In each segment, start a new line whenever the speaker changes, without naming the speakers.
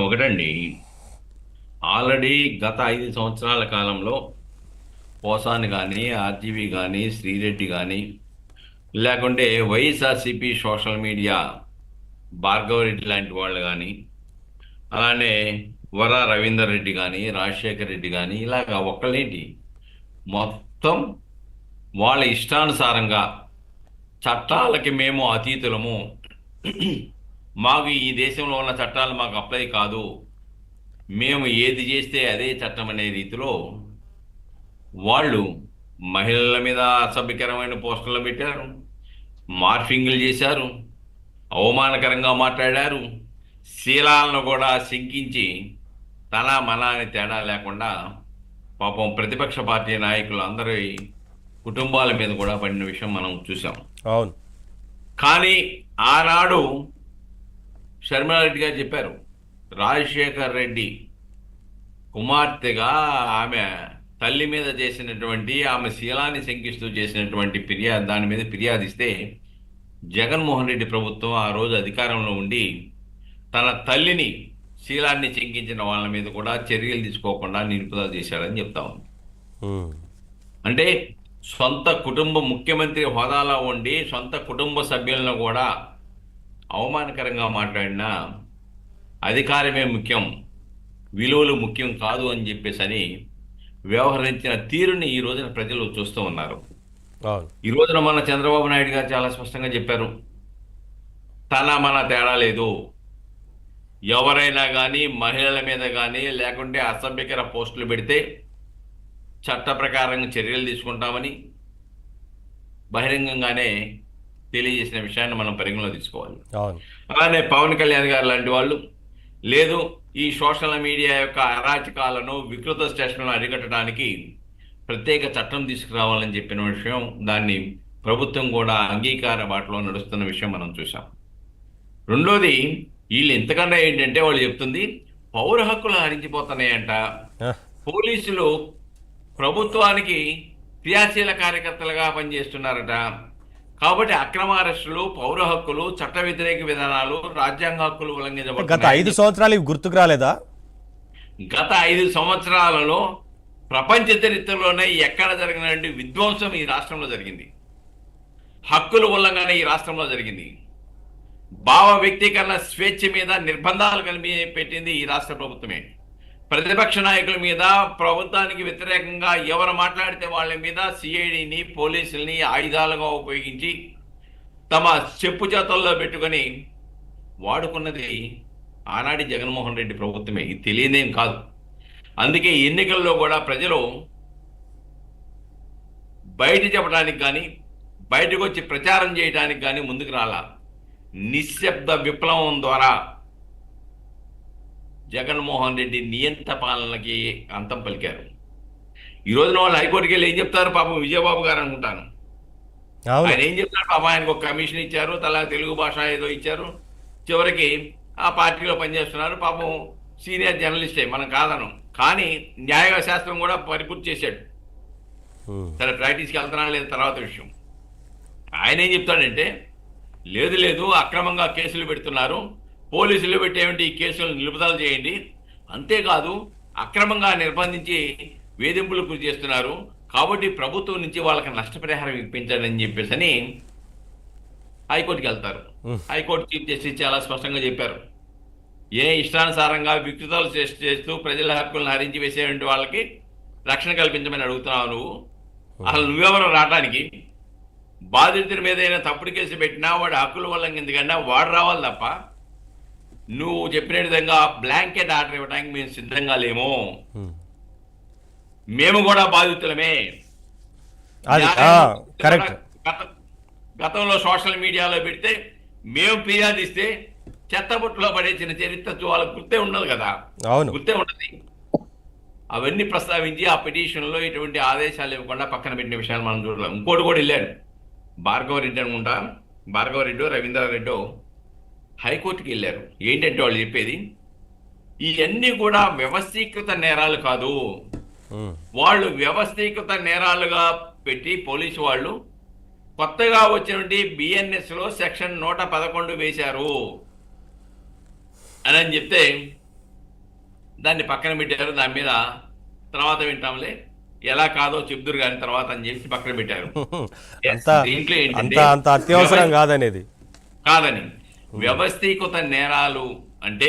ఒకటండి. ఆల్రెడీ గత 5 సంవత్సరాల కాలంలో పోసాని గాని, ఆర్‌జీవీ గాని, శ్రీరెడ్డి గాని, లేకుంటే వైఎస్ఆర్‌సీపీ సోషల్ మీడియా భార్గవరెడ్డి లాంటి వాళ్ళు గాని, అలానే వర రవీందర్ రెడ్డి గాని, రాజశేఖర్ రెడ్డి గాని ఇలాగ ఒక్కళ్ళేంటి మొత్తం వాళ్ళ ఇష్టానుసారంగా చట్టాలకి మేము అతీతులము. మాకు ఈ దేశంలో ఉన్న చట్టాలు మాకు అప్లై కాదు. మేము ఏది చేస్తే అదే చట్టం అనే రీతిలో వాళ్ళు మహిళల మీద అసభ్యకరమైన పోస్టర్లు పెట్టారు, మార్ఫింగ్లు చేశారు, అవమానకరంగా మాట్లాడారు, శీలాలను కూడా శంకించి తన మన అని తేడా లేకుండా పాపం ప్రతిపక్ష పార్టీ నాయకులు అందరి కుటుంబాల మీద కూడా పడిన విషయం మనం చూసాం.
అవును.
కానీ ఆనాడు షర్మిలారెడ్డి గారు చెప్పారు, రాజశేఖర్ రెడ్డి కుమార్తెగా ఆమె తల్లి మీద చేసినటువంటి ఆమె శీలాన్ని శంకిస్తూ చేసినటువంటి దాని మీద ఫిర్యాదిస్తే జగన్మోహన్ రెడ్డి ప్రభుత్వం ఆ రోజు అధికారంలో ఉండి తన తల్లిని శీలాన్ని శంకించిన వాళ్ళ మీద కూడా చర్యలు తీసుకోకుండా నిలుపుదల చేశాడని చెప్తా ఉంది.
ఉమ్.
అంటే సొంత కుటుంబ ముఖ్యమంత్రి హోదాలో ఉండి సొంత కుటుంబ సభ్యులను కూడా అవమానకరంగా మాట్లాడిన అధికారమే ముఖ్యం, విలువలు ముఖ్యం కాదు అని చెప్పేసి వ్యవహరించిన తీరుని ఈ రోజున ప్రజలు చూస్తూ ఉన్నారు.
అవును.
ఈ రోజున మన చంద్రబాబు నాయుడు గారు చాలా స్పష్టంగా చెప్పారు, తన మన తేడా లేదు. ఎవరైనా కానీ మహిళల మీద కానీ లేకుంటే అసభ్యకర పోస్టులు పెడితే చట్ట ప్రకారం చర్యలు తీసుకుంటామని బహిరంగంగానే తెలియజేసిన విషయాన్ని మనం పరిగణలో తీసుకోవాలి.
అవును.
అలానే పవన్ కళ్యాణ్ గారు లాంటి వాళ్ళు లేదు, ఈ సోషల్ మీడియా యొక్క అరాచకాలను వికృత స్టేషన్లను అరికట్టడానికి ప్రత్యేక చట్టం తీసుకురావాలని చెప్పిన విషయం, దాన్ని ప్రభుత్వం కూడా అంగీకార బాటలో నడుస్తున్న విషయం మనం చూసాం. రెండోది, వీళ్ళు ఎంతకన్నా ఏంటంటే వాళ్ళు చెప్తుంది పౌర హక్కులు హరించిపోతున్నాయంట,
ఆ,
పోలీసులు ప్రభుత్వానికి క్రియాశీల కార్యకర్తలుగా పనిచేస్తున్నారట, కాబట్టి అక్రమ అరెస్టులు, పౌర హక్కులు, చట్ట వ్యతిరేక విధానాలు, రాజ్యాంగ హక్కులు
గత 5
ఉల్లంఘించబడుతున్నాయి.
సంవత్సరాలు ఇవి గుర్తుకు రాలేదా?
గత 5 సంవత్సరాలలో ప్రపంచ చరిత్రలోనే ఎక్కడ జరిగినటువంటి విధ్వంసం ఈ రాష్ట్రంలో జరిగింది. హక్కుల ఉల్లంఘన ఈ రాష్ట్రంలో జరిగింది. భావ వ్యక్తీకరణ స్వేచ్ఛ మీద నిర్బంధాలు పెట్టింది ఈ రాష్ట్ర ప్రభుత్వమే. ప్రతిపక్ష నాయకుల మీద, ప్రభుత్వానికి వ్యతిరేకంగా ఎవరు మాట్లాడితే వాళ్ళ మీద సిఐడిని, పోలీసుల్ని ఆయుధాలుగా ఉపయోగించి తమ చెప్పు చేతల్లో పెట్టుకొని వాడుకున్నది ఆనాటి జగన్మోహన్ రెడ్డి ప్రభుత్వమే. ఇది తెలియదేం కాదు. అందుకే ఎన్నికల్లో కూడా ప్రజలు బయట చెప్పడానికి కానీ, బయటకు వచ్చి ప్రచారం చేయడానికి కానీ ముందుకు రాలా. నిశ్శబ్ద విప్లవం ద్వారా జగన్మోహన్ రెడ్డి నియంత పాలనకి అంతం పలికారు. ఈ రోజున వాళ్ళు హైకోర్టుకి వెళ్ళి ఏం చెప్తారు, పాపం విజయబాబు గారు అనుకుంటాను,
అవును.
ఆయన ఏం చెప్తారు, పాపం ఆయనకు ఒక కమిషన్ ఇచ్చారు, తలా తెలుగు భాష ఏదో ఇచ్చారు, చివరికి ఆ పార్టీలో పనిచేస్తున్నారు. పాపం సీనియర్ జర్నలిస్టే, మనం కాదనం, కానీ న్యాయ శాస్త్రం కూడా పరిపూర్తి చేశాడు.
ఉమ్.
సరే, ప్రాక్టీస్కి వెళ్తున్నా లేదా తర్వాత విషయం. ఆయన ఏం చెప్తాడంటే, లేదు లేదు అక్రమంగా కేసులు పెడుతున్నారు, పోలీసులు పెట్టేటువంటి ఈ కేసులను నిలుపుదల చేయండి, అంతేకాదు అక్రమంగా నిర్బంధించి వేధింపులకు గురి చేస్తున్నారు, కాబట్టి ప్రభుత్వం నుంచి వాళ్ళకి నష్టపరిహారం ఇప్పించండి అని చెప్పేసి హైకోర్టుకి వెళ్తారు. హైకోర్టు చీఫ్ జస్టిస్ చాలా స్పష్టంగా చెప్పారు, ఏ ఇష్టానుసారంగా వికృతాలు చేస్తూ ప్రజల హక్కులను హరించి వేసేటువంటి వాళ్ళకి రక్షణ కల్పించమని అడుగుతున్నావు నువ్వు. అసలు నువ్వెవరు రావడానికి? బాధితుడి మీద అయినా తప్పుడు కేసు పెట్టినా వాడి హక్కుల వల్ల ఎందుకన్నా వాడు రావాలి తప్ప నువ్వు చెప్పిన విధంగా బ్లాంకెట్ ఆర్డర్ ఇవ్వడానికి మేము సిద్ధంగా లేము.
ఉమ్.
మేము కూడా బాధితులమే.
అది కరెక్ట్.
గతంలో సోషల్ మీడియాలో పెడితే మేము ఫిర్యాదు ఇస్తే చెత్తబుట్టలో పడేసిన చరిత్ర వాళ్ళకు గుర్తే ఉండదు కదా,
అవును.
గుర్తే ఉండదు. అవన్నీ ప్రస్తావించి ఆ పిటిషన్లో ఎటువంటి ఆదేశాలు ఇవ్వకుండా పక్కన పెట్టిన విషయాలు మనం చూడలేం. ఇంకోటి కూడా వెళ్ళాడు, భార్గవరెడ్డి అనుకుంటా, భార్గవరెడ్డో రవీంద్రారెడ్డో హైకోర్టుకి వెళ్ళారు. ఏంటంటే వాళ్ళు చెప్పేది, ఇవన్నీ కూడా వ్యవస్థీకృత నేరాలు కాదు,
ఉమ్.
వాళ్ళు వ్యవస్థీకృత నేరాలుగా పెట్టి పోలీసు వాళ్ళు కొత్తగా వచ్చినటువంటి బిఎన్ఎస్లో సెక్షన్ 111 వేశారు అని చెప్తే దాన్ని పక్కన పెట్టారు. దాని మీద తర్వాత వింటాంలే, ఎలా కాదో చెప్దురు కానీ తర్వాత అని చెప్పి పక్కన పెట్టారు. Yes,
అంత
దీంట్లో
అంత
ఏంటంటే
అంత అత్యవసరం కాదనేది.
కాదని వ్యవస్థీకృత నేరాలు అంటే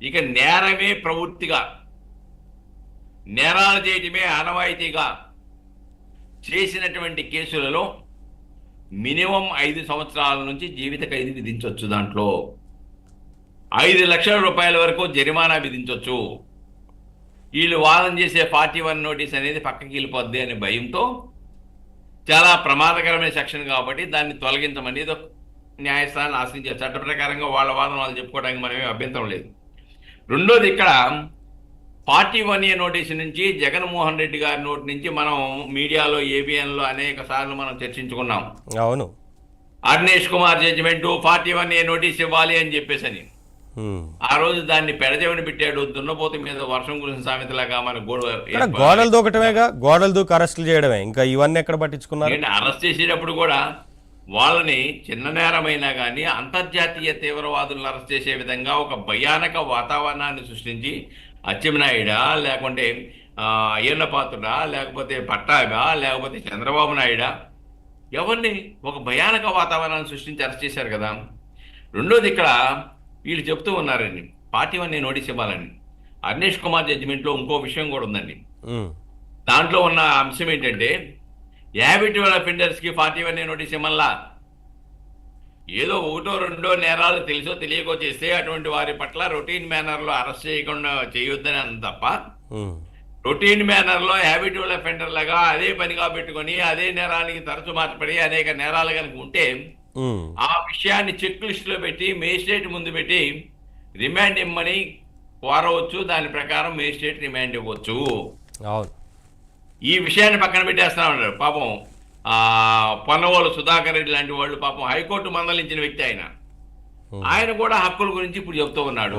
ఇక నేరమే ప్రవృత్తిగా, నేరాలు చేయటమే ఆనవాయితీగా చేసినటువంటి కేసులలో మినిమం 5 సంవత్సరాల నుంచి జీవిత ఖైదు విధించవచ్చు. దాంట్లో 5 లక్షల రూపాయల వరకు జరిమానా విధించవచ్చు. వీళ్ళు వాదన చేసే 41 నోటీస్ అనేది పక్కకి వెళ్ళిపోద్ది అనే భయంతో, చాలా ప్రమాదకరమైన సెక్షన్ కాబట్టి దాన్ని తొలగించమని ఏదో న్యాయస్థానాన్ని ఆశ్రయించారు. చట్ట ప్రకారంగా వాళ్ళ వాదన వాళ్ళు చెప్పుకోవడానికి మనమే అభ్యంతరం లేదు. రెండోది, ఇక్కడ 41A నోటీసు నుంచి జగన్మోహన్ రెడ్డి గారి నోటి నుంచి మనం మీడియాలో, ఏబిఎన్లో అనేక సార్లు మనం చర్చించుకున్నాం.
అవును.
Arnesh Kumar judgement 41A notice ఇవ్వాలి అని చెప్పేసని ఆ రోజు దాన్ని పెడచెవిన పెట్టాడు. దున్నపోతు మీద వర్షం కురిసిన సామెతలాగా మన
గోడలు దూకటమేగా, గోడలు దూకి అరెస్టులు చేయడమే. ఇంకా ఇవన్నీ ఎక్కడ పట్టించుకున్నారు?
అరెస్ట్ చేసేటప్పుడు కూడా వాళ్ళని చిన్న నేరమైనా కానీ అంతర్జాతీయ తీవ్రవాదులను అరెస్ట్ చేసే విధంగా ఒక భయానక వాతావరణాన్ని సృష్టించి, అచ్చెన్నాయుడా లేకుంటే అయ్యన్న పాత్రుడా లేకపోతే పట్టాభా లేకపోతే చంద్రబాబు నాయుడా, ఎవరిని ఒక భయానక వాతావరణాన్ని సృష్టించి అరెస్ట్ చేశారు కదా. రెండోది, ఇక్కడ వీళ్ళు చెప్తూ ఉన్నారండి 41A నోటీస్ ఇవ్వాలని. అర్నేష్ కుమార్ జడ్జిమెంట్లో ఇంకో విషయం కూడా ఉందండి. దాంట్లో ఉన్న అంశం ఏంటంటే, హ్యాబిచువల్ అఫెండర్స్కి 41A నోటీస్ ఇవ్వాలా. ఏదో 1-2 నేరాలు తెలుసో తెలియకో చేస్తే అటువంటి వారి పట్ల రొటీన్ మేనర్లో అరెస్ట్ చేయకుండా చేయొద్దని అంత తప్ప, రొటీన్ మేనర్లో హ్యాబిచువల్ అఫెండర్ లాగా అదే పనిగా పెట్టుకొని అదే నేరానికి తరచు మార్చబడి అనేక నేరాలు కనుక ఉంటే ఆ విషయాన్ని చెక్ లిస్టులో పెట్టి మేజిస్ట్రేట్ ముందు పెట్టి రిమాండ్ ఇమ్మని కోరవచ్చు. దాని ప్రకారం మేజిస్ట్రేట్ రిమాండ్ ఇవ్వచ్చు. ఈ విషయాన్ని పక్కన పెట్టేస్తా ఉన్నారు. పాపం పొన్నవోలు సుధాకర్ రెడ్డి లాంటి వాళ్ళు పాపం హైకోర్టు మందలించిన వ్యక్తి ఆయన కూడా హక్కుల గురించి ఇప్పుడు చెప్తూ ఉన్నాడు.